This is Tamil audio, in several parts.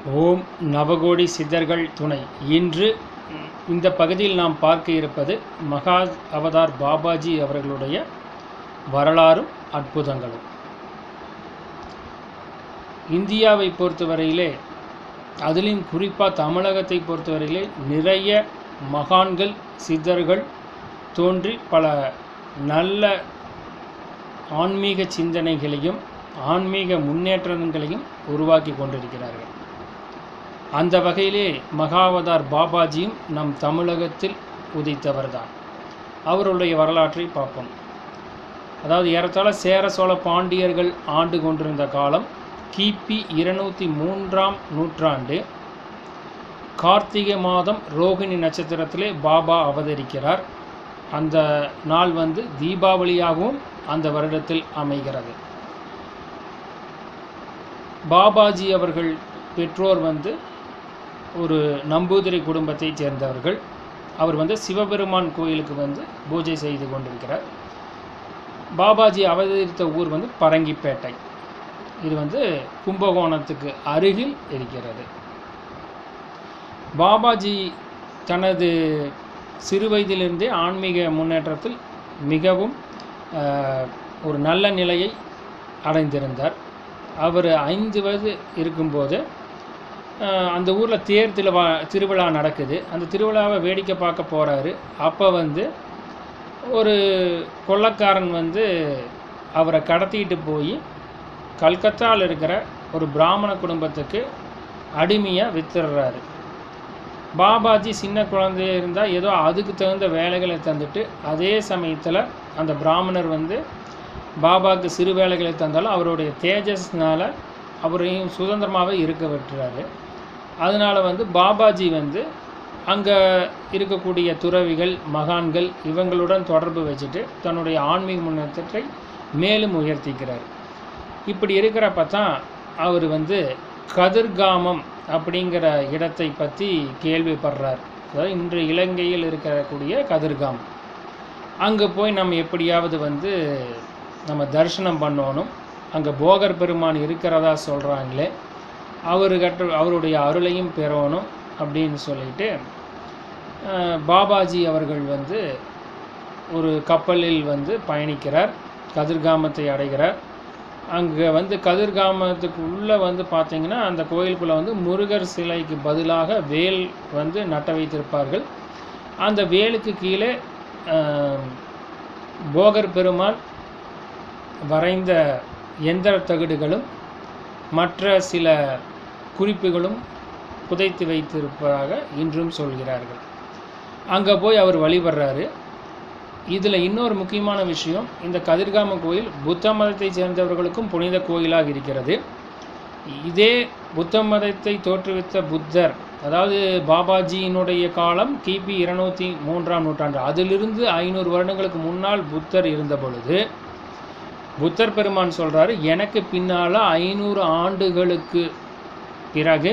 ஓம் நவகோடி சித்தர்கள் துணை. இன்று இந்த பகுதியில் நாம் பார்க்க இருப்பது மகா அவதார் பாபாஜி அவர்களுடைய வரலாறும் அற்புதங்களும். இந்தியாவை பொறுத்தவரையிலே, அதிலும் குறிப்பாக தமிழகத்தை பொறுத்தவரையிலே நிறைய மகான்கள் சித்தர்கள் தோன்றி பல நல்ல ஆன்மீக சிந்தனைகளையும் ஆன்மீக முன்னேற்றங்களையும் உருவாக்கி கொண்டிருக்கிறார்கள். அந்த வகையிலே மகாவதார் பாபாஜியும் நம் தமிழகத்தில் உதித்தவர்தான். அவருடைய வரலாற்றை பார்ப்போம். அதாவது ஏறத்தாழ சேர சோழ பாண்டியர்கள் ஆண்டு கொண்டிருந்த காலம் கிபி 203ஆம் நூற்றாண்டு. கார்த்திகை மாதம் ரோகிணி நட்சத்திரத்திலே பாபா அவதரிக்கிறார். அந்த நாள் தீபாவளியாகவும் அந்த வருடத்தில் அமைகிறது. பாபாஜி அவர்கள் பெற்றோர் ஒரு நம்பூதிரி குடும்பத்தை சேர்ந்தவர்கள். அவர் சிவபெருமான் கோயிலுக்கு பூஜை செய்து கொண்டிருக்கிறார். பாபாஜி அவதரித்த ஊர் பரங்கிப்பேட்டை. இது கும்பகோணத்துக்கு அருகில் இருக்கிறது. பாபாஜி தனது சிறு வயதிலிருந்தே ஆன்மீக முன்னேற்றத்தில் மிகவும் ஒரு நல்ல நிலையை அடைந்திருந்தார். அவர் 5 வயது இருக்கும்போது அந்த ஊரில் தேர் திருவிழா நடக்குது. அந்த திருவிழாவை வேடிக்கை பார்க்க போகிறாரு. அப்போ ஒரு கொள்ளைக்காரன் அவரை கடத்திட்டு போய் கல்கத்தாவில் இருக்கிற ஒரு பிராமண குடும்பத்துக்கு அடிமையாக வித்துடுறாரு. பாபாஜி சின்ன குழந்தையாக இருந்தால் ஏதோ அதுக்கு தகுந்த வேலைகளை தந்துட்டு, அதே சமயத்தில் அந்த பிராமணர் பாபாவுக்கு சிறு வேலைகளை தந்தாலும் அவருடைய தேஜஸ்னால் அவரையும் சுதந்திரமாகவே இருக்க விட்டுறாரு. அதனால் பாபாஜி அங்கே இருக்கக்கூடிய துறவிகள் மகான்கள் இவங்களுடன் தொடர்பு வச்சுட்டு தன்னுடைய ஆன்மீக முன்னேற்றத்தை மேலும் உயர்த்திக்கிறார். இப்படி இருக்கிறப்ப தான் அவர் கதிர்காமம் அப்படிங்கிற இடத்தை பற்றி கேள்விப்படுறார். அதாவது இன்று இலங்கையில் இருக்கக்கூடிய கதிர்காமம். அங்கே போய் நம்ம எப்படியாவது நம்ம தரிசனம் பண்ணணும், அங்கே போகர் பெருமான் இருக்கிறதா சொல்கிறாங்களே, அவருடைய அருளையும் பெறணும் அப்படின்னு சொல்லிட்டு பாபாஜி அவர்கள் ஒரு கப்பலில் பயணிக்கிறார். கதிர்காமத்தை அடைகிறார். அங்கே கதிர்காமத்துக்கு உள்ளே பார்த்திங்கன்னா அந்த கோயிலுக்குள்ளே முருகர் சிலைக்கு பதிலாக வேல் நட்ட வைத்திருப்பார்கள். அந்த வேலுக்கு கீழே போகர் பெருமான் வரைந்த எந்திர தகடுகளும் மற்ற சில குறிப்புகளும் புதைத்து வைத்திருப்பதாக இன்றும் சொல்கிறார்கள். அங்கே போய் அவர் வழிபடுறாரு. இதில் இன்னொரு முக்கியமான விஷயம், இந்த கதிர்காம கோயில் புத்த மதத்தை சேர்ந்தவர்களுக்கும் புனித கோயிலாக இருக்கிறது. இதே புத்த மதத்தை தோற்றுவித்த புத்தர், அதாவது பாபாஜியினுடைய காலம் கிபி 203ஆம் நூற்றாண்டு. அதிலிருந்து 500 வருடங்களுக்கு முன்னால் புத்தர் இருந்த பொழுது புத்தர் பெருமான் சொல்கிறாரு, எனக்கு பின்னால் 500 ஆண்டுகளுக்கு பிறகு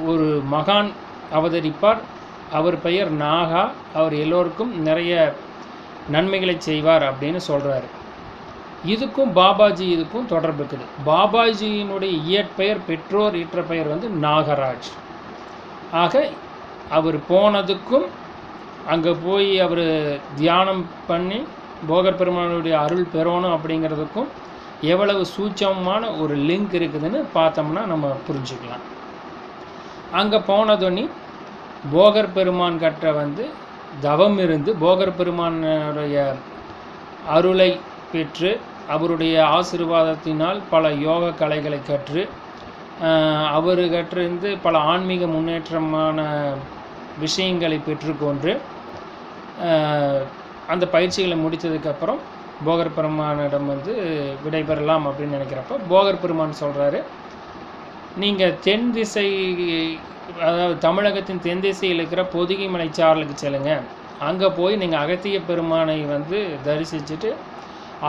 ஒரு மகான் அவதரிப்பார். அவர் பெயர் நாகா. அவர் எல்லோருக்கும் நிறைய நன்மைகளை செய்வார் அப்படின்னு சொல்கிறாரு. இதுக்கும் இதுக்கும் தொடர்பு இருக்குது. பாபாஜியினுடைய இயற்பெயர், பெற்றோர் ஈற்ற பெயர் நாகராஜ். ஆக அவர் போனதுக்கும் அங்கே போய் அவர் தியானம் பண்ணி போகர் பெருமானுடைய அருள் பெறணும் அப்படிங்கிறதுக்கும் எவ்வளவு சூட்சமான ஒரு லிங்க் இருக்குதுன்னு பார்த்தோம்னா நம்ம புரிஞ்சுக்கலாம். அங்கே போனதொன்னி போகர் பெருமான் கற்ற தவம் இருந்து போகர் பெருமானுடைய அருளை பெற்று அவருடைய ஆசீர்வாதத்தினால் பல யோக கலைகளை கற்று அவர் கற்றிருந்து பல ஆன்மீக முன்னேற்றமான விஷயங்களை பெற்றுக்கொண்டு அந்த பயிற்சிகளை முடித்ததுக்கப்புறம் போகர் பெருமானிடம் விடைபெறலாம் அப்படின்னு நினைக்கிறப்ப போகர் பெருமான் சொல்கிறாரு, நீங்கள் தென் திசை, அதாவது தமிழகத்தின் தென் திசையில் இருக்கிற பொதிகை மலைச்சாரலுக்கு செல்லுங்க. அங்கே போய் நீங்கள் அகத்திய பெருமானை தரிசிச்சுட்டு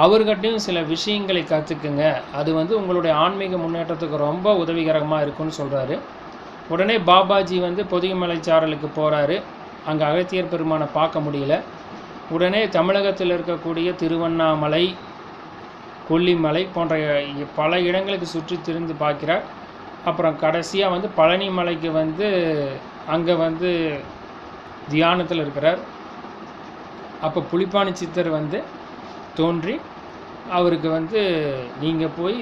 அவர்கிட்டையும் சில விஷயங்களை கற்றுக்குங்க. அது உங்களுடைய ஆன்மீக முன்னேற்றத்துக்கு ரொம்ப உதவிகரமாக இருக்குன்னு சொல்கிறாரு. உடனே பாபாஜி பொதிகை மலைச்சாரலுக்கு போகிறாரு. அங்கே அகத்தியர் பெருமானை பார்க்க முடியல. உடனே தமிழகத்தில் இருக்கக்கூடிய திருவண்ணாமலை, கொல்லிமலை போன்ற பல இடங்களுக்கு சுற்றி திரிந்து பார்க்கிறார். அப்புறம் கடைசியாக வந்து பழனி மலைக்கு வந்து அங்கே வந்து தியானத்தில் இருக்கிறார். அப்போ புலிப்பாணி சித்தர் வந்து தோன்றி அவருக்கு வந்து நீங்கள் போய்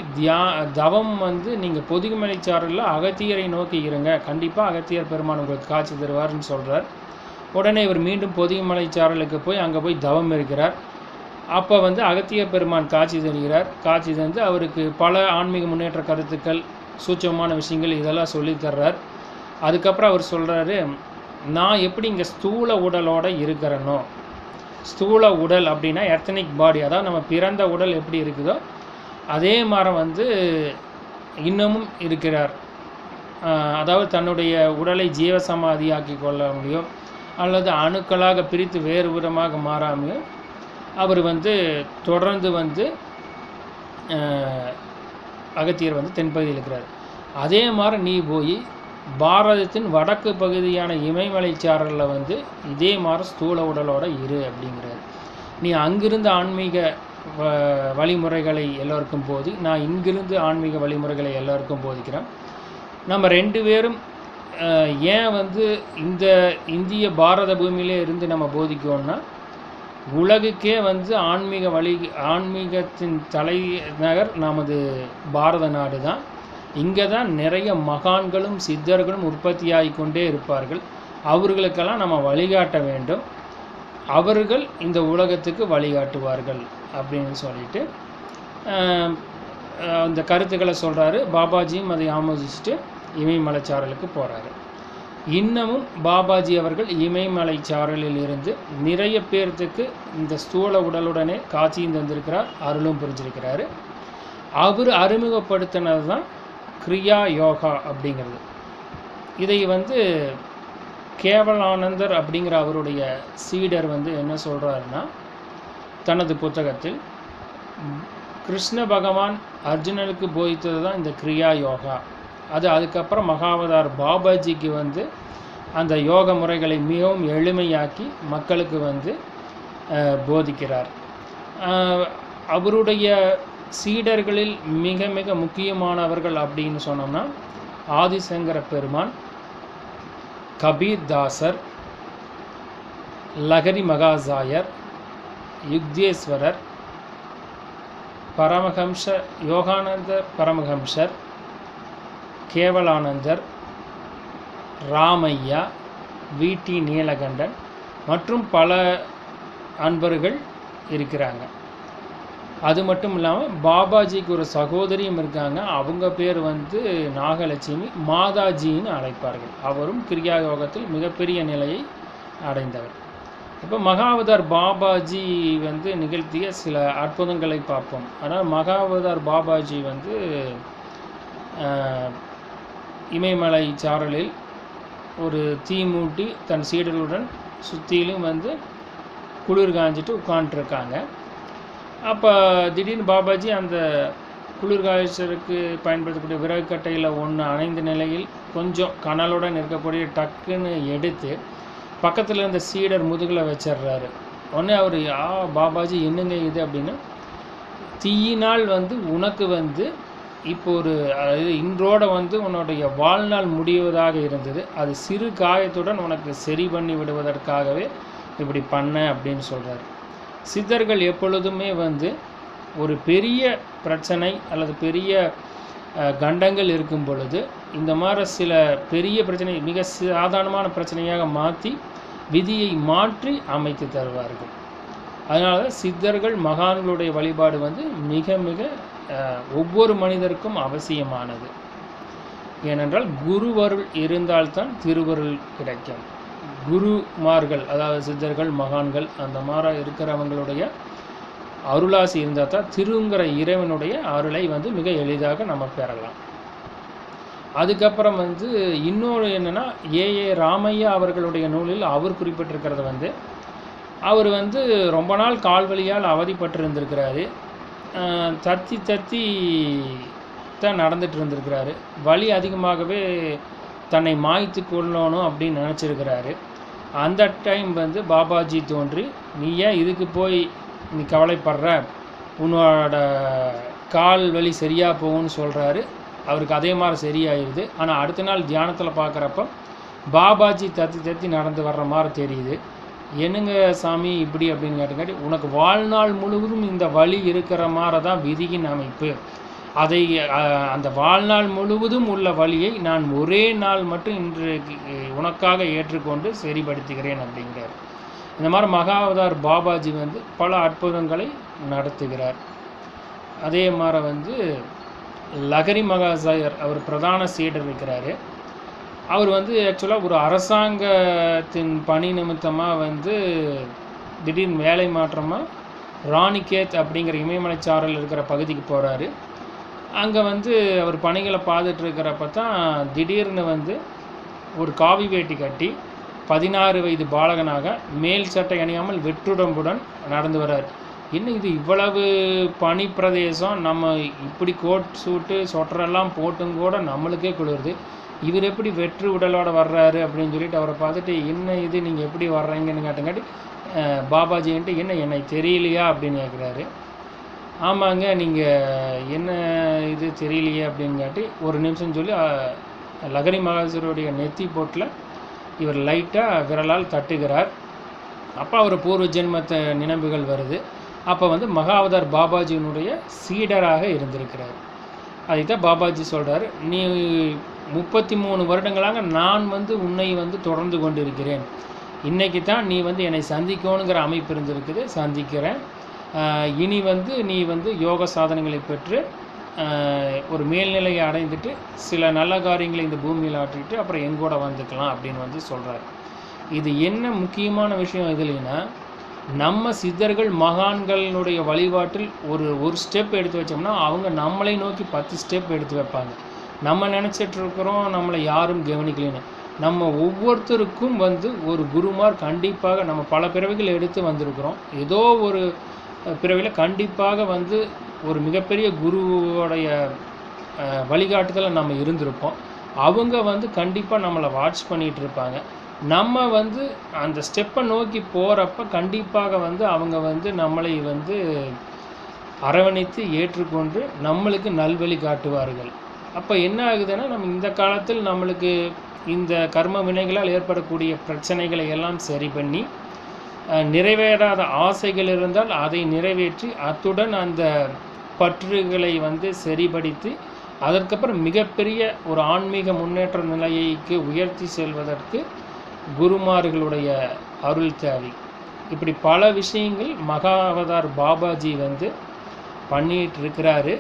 தவம் வந்து நீங்கள் பொதிகைமலைச்சாரலில் அகத்தியரை நோக்கி இருங்க, கண்டிப்பாக அகத்தியர் பெருமான் உங்களுக்கு காட்சி தருவார்னு சொல்கிறார். உடனே இவர் மீண்டும் பொதிகைமலைச்சாரலுக்கு போய் அங்கே போய் தவம் இருக்கிறார். அப்போ வந்து அகத்தியர் பெருமான் காட்சி தருகிறார். காட்சி தந்து அவருக்கு பல ஆன்மீக முன்னேற்ற கருத்துக்கள், சூட்சமான விஷயங்கள் இதெல்லாம் சொல்லி தர்றார். அதுக்கப்புறம் அவர் சொல்கிறாரு, நான் எப்படி இங்கே ஸ்தூல உடலோடு இருக்கிறேனோ, ஸ்தூல உடல் அப்படின்னா எர்த்தனிக் பாடி, அதாவது நம்ம பிறந்த உடல் எப்படி இருக்குதோ அதே மாதிரி வந்து இன்னமும் இருக்கிறார். அதாவது தன்னுடைய உடலை ஜீவசமாதியாக்கி கொள்ள முடியும் அல்லது அணுக்களாக பிரித்து வேறு விதமாக மாறாமையும் அவர் வந்து தொடர்ந்து வந்து அகத்தியர் வந்து தென்பகுதியில் இருக்கிறார். அதே மாதிரி நீ போய் பாரதத்தின் வடக்கு பகுதியான இமயமலைச்சாரலில் வந்து இதே மாதிரி ஸ்தூல உடலோடு இரு அப்படிங்கிறார். நீ அங்கிருந்து ஆன்மீக வழிமுறைகளை எல்லோருக்கும் போதி, நான் இங்கிருந்து ஆன்மீக வழிமுறைகளை எல்லோருக்கும் போதிக்கிறேன். நம்ம 2 பேரும் ஏன் வந்து இந்த இந்திய பாரத பூமியிலே இருந்து நம்ம போதிக்கோன்னா, உலகுக்கே வந்து ஆன்மீகத்தின் தலைநகர் நமது பாரத நாடு தான். இங்கே தான் நிறைய மகான்களும் சித்தர்களும் உற்பத்தியாகி கொண்டே இருப்பார்கள். அவர்களுக்கெல்லாம் நம்ம வழிகாட்ட வேண்டும், அவர்கள் இந்த உலகத்துக்கு வழிகாட்டுவார்கள் அப்படின்னு சொல்லிட்டு அந்த கருத்துக்களை சொல்கிறாரு. பாபாஜியும் அதை ஆமோதிச்சுட்டு இமயமலைச்சாரலுக்கு போகிறாரு. இன்னமும் பாபாஜி அவர்கள் இமயமலைச்சாரலில் இருந்து நிறைய பேர்த்துக்கு இந்த ஸ்தூல உடலுடனே காட்சியும் தந்திருக்கிறார், அருளும் புரிஞ்சிருக்கிறாரு. அவர் அறிமுகப்படுத்தினது தான் கிரியா யோகா அப்படிங்கிறது. இதை வந்து கேவலானந்தர் அப்படிங்கிற அவருடைய சீடர் வந்து என்ன சொல்கிறாருன்னா, தனது புத்தகத்தில் கிருஷ்ண பகவான் அர்ஜுனனுக்கு போதித்தது தான் இந்த கிரியா யோகா. அதுக்கப்புறம் மகாவதார் பாபாஜிக்கு வந்து அந்த யோக முறைகளை மிகவும் எளிமையாக்கி மக்களுக்கு வந்து போதிக்கிறார். அவருடைய சீடர்களில் மிக மிக முக்கியமானவர்கள் அப்படின்னு சொன்னோம்னா ஆதிசங்கர பெருமான், கபீர் தாசர், லகரி மகாசாயர், யுக்தேஸ்வரர், பரமஹம்ச யோகானந்த பரமஹம்சர், கேவலானந்தர், ராமையா, வி.டி. நீலகண்டன் மற்றும் பல அன்பர்கள் இருக்கிறாங்க. அது மட்டும் இல்லாமல் பாபாஜிக்கு ஒரு சகோதரியும் இருக்காங்க. அவங்க பேர் வந்து நாகலட்சுமி, மாதாஜின்னு அழைப்பார்கள். அவரும் கிரியா யோகத்தில் மிகப்பெரிய நிலையை அடைந்தவர். இப்போ மகாவதார் பாபாஜி வந்து நிகழ்த்திய சில அற்புதங்களை பார்ப்போம். ஆனால் மகாவதார் பாபாஜி வந்து இமயமலை சாரலில் ஒரு தீ மூட்டி தன் சீடர்களுடன் சுற்றிலும் வந்து குளிர் காஞ்சிட்டு உட்காண்ட்ருக்காங்க. அப்போ திடீர்னு பாபாஜி அந்த குளிர் காய்ச்சலுக்கு பயன்படுத்தக்கூடிய விறகு கட்டையில் ஒன்று அணைந்த நிலையில் கொஞ்சம் கனலுடன் இருக்கக்கூடிய டக்குன்னு எடுத்து பக்கத்தில் இருந்த சீடர் முதுகில் வச்சிடுறாரு. உடனே அவர் பாபாஜி என்னங்க இது அப்படின்னு, தீயினால் வந்து உனக்கு வந்து இப்போ ஒரு இன்றோட வந்து உன்னுடைய வாழ்நாள் முடிவதாக இருந்தது, அது சிறு காயத்துடன் உனக்கு சரி பண்ணி விடுவதற்காகவே இப்படி பண்ண அப்படின்னு சொல்கிறார். சித்தர்கள் எப்பொழுதுமே வந்து ஒரு பெரிய பிரச்சனை அல்லது பெரிய கண்டங்கள் இருக்கும் பொழுது இந்த மாதிரி சில பெரிய பிரச்சனை மிக சாதாரணமான பிரச்சனையாக மாற்றி விதியை மாற்றி அமைத்து தருவார்கள். அதனால சித்தர்கள் மகான்களுடைய வழிபாடு வந்து மிக மிக ஒவ்வொரு மனிதருக்கும் அவசியமானது. ஏனென்றால் குருவருள் இருந்தால்தான் திருவருள் கிடைக்கும். குருமார்கள் அதாவது சித்தர்கள் மகான்கள் அந்த மாதிரி இருக்கிறவங்களுடைய அருளாசி இருந்தால் தான் திருங்கிற இறைவனுடைய அருளை வந்து மிக எளிதாக நம்ம பெறலாம். அதுக்கப்புறம் வந்து இன்னொரு என்னென்னா ஏ ராமையா அவர்களுடைய நூலில் அவர் குறிப்பிட்டிருக்கிறது வந்து அவர் வந்து ரொம்ப நாள் கால்வலியால் அவதிப்பட்டு இருந்திருக்கிறாரு. தத்தி தத்தி தான் நடந்துட்டு இருந்திருக்கிறாரு. வலி அதிகமாகவே தன்னை மாய்த்து கொள்ளணும் அப்படின்னு நினச்சிருக்கிறாரு. அந்த டைம் வந்து பாபாஜி தோன்றி, நீ ஏன் இதுக்கு போய் நீ கவலைப்படுற, உன்னோட கால் வலி சரியாக போகும்னு சொல்கிறாரு. அவருக்கு அதே மாதிரி சரியாயிருது. ஆனால் அடுத்த நாள் தியானத்தில் பார்க்குறப்ப பாபாஜி தத்தி நடந்து வர்ற மாதிரி தெரியுது. என்னங்க சாமி இப்படி அப்படின்னு கேட்டுக்காட்டி, உனக்கு வாழ்நாள் முழுவதும் இந்த வலி இருக்கிற மாதிரி தான் விதியின் அமைப்பு. அதை அந்த வாழ்நாள் முழுவதும் உள்ள வழியை நான் ஒரே நாள் மட்டும் இன்றைக்கு உனக்காக ஏற்றுக்கொண்டு சரிப்படுத்துகிறேன் அப்படிங்கிறார். இந்த மாதிரி மகாவதார் பாபாஜி வந்து பல அற்புதங்களை நடத்துகிறார். அதே மாதிரி வந்து லகரி மகாசாயர் அவர் பிரதான சீடர் இருக்கிறாரு. அவர் வந்து ஆக்சுவலாக ஒரு அரசாங்கத்தின் பணி நிமித்தமாக வந்து திடீர்னு வேலை மாற்றமாக ராணிகேத் அப்படிங்கிற இமயமலைச்சாரல் இருக்கிற பகுதிக்கு போகிறாரு. அங்கே வந்து அவர் பணிகளை பார்த்துட்டு இருக்கிறப்ப தான் திடீர்னு வந்து ஒரு காவி வேட்டி கட்டி 16 வயது பாலகனாக மேல் சட்டை அணியாமல் வெற்றுடம்புடன் நடந்து வர்றார். என்ன இது இவ்வளவு பனி பிரதேசம், நம்ம இப்படி கோட் சூட்டு சொட்டரெல்லாம் போட்டும் கூட நம்மளுக்கே குளிருது, இவர் எப்படி வெற்று உடலோட வர்றாரு அப்படின்னு சொல்லிட்டு அவரை பார்த்துட்டு, என்ன இது நீங்கள் எப்படி வர்றீங்கன்னு கேட்டங்காட்டி பாபாஜின்ட்டு என்னை தெரியலையா அப்படின்னு கேட்குறாரு. ஆமாங்க, நீங்கள் என்ன இது தெரியலையே அப்படின்னு காட்டி ஒரு நிமிஷம் சொல்லி லகரி மகாசருடைய நெத்தி போட்டில் இவர் லைட்டாக விரலால் தட்டுகிறார். அப்போ அவர் பூர்வ ஜென்மத்தை நினைவுகள் வருது. அப்போ வந்து மகாவதார் பாபாஜியினுடைய சீடராக இருந்திருக்கிறார். அதைத்தான் பாபாஜி சொல்கிறார், நீ 33 வருடங்களாக நான் வந்து உன்னை வந்து தொடர்ந்து கொண்டு இருக்கிறேன். இன்றைக்கி தான் நீ வந்து என்னை சந்திக்கணுங்கிற அமைப்பு இருந்திருக்குது, சந்திக்கிறேன். இனி வந்து நீ வந்து யோக சாதனைகளை பெற்று ஒரு மேல்நிலையை அடைந்துட்டு சில நல்ல காரியங்களை இந்த பூமியில் ஆற்றிட்டு அப்புறம் எங்கூட வந்துக்கலாம் அப்படின்னு வந்து சொல்கிறார். இது என்ன முக்கியமான விஷயம் இதுலைன்னா, நம்ம சித்தர்கள் மகான்களுடைய வழிபாட்டில் ஒரு ஸ்டெப் எடுத்து வச்சோம்னா அவங்க நம்மளை நோக்கி 10 ஸ்டெப் எடுத்து வைப்பாங்க. நம்ம நினச்சிட்ருக்கிறோம் நம்மளை யாரும் கவனிக்கலைன்னு. நம்ம ஒவ்வொருத்தருக்கும் வந்து ஒரு குருமார் கண்டிப்பாக, நம்ம பல பிறவிகள் எடுத்து வந்திருக்கிறோம், ஏதோ ஒரு பிறவியில் கண்டிப்பாக வந்து ஒரு மிகப்பெரிய குருவோடைய வழிகாட்டுதலை நம்ம இருந்திருப்போம். அவங்க வந்து கண்டிப்பாக நம்மளை வாட்ச் பண்ணிகிட்டு இருப்பாங்க. நம்ம வந்து அந்த ஸ்டெப்பை நோக்கி போகிறப்ப கண்டிப்பாக வந்து அவங்க வந்து நம்மளை வந்து அரவணைத்து ஏற்றுக்கொண்டு நம்மளுக்கு நல்வழி காட்டுவார்கள். அப்போ என்ன ஆகுதுன்னா, நம்ம இந்த காலத்தில் நம்மளுக்கு இந்த கர்ம வினைகளால் ஏற்படக்கூடிய பிரச்சனைகளை எல்லாம் சரி பண்ணி, நிறைவேறாத ஆசைகள் இருந்தால் அதை நிறைவேற்றி, அத்துடன் அந்த பற்றுகளை வந்து சரிபடுத்தி அதற்கப்புறம் மிகப்பெரிய ஒரு ஆன்மீக முன்னேற்ற நிலையைக்கு உயர்த்தி செல்வதற்கு குருமார்களுடைய அருள் தேவை. இப்படி பல விஷயங்கள் மகாவதார் பாபாஜி வந்து பண்ணிட்டு இருக்கிறாரு.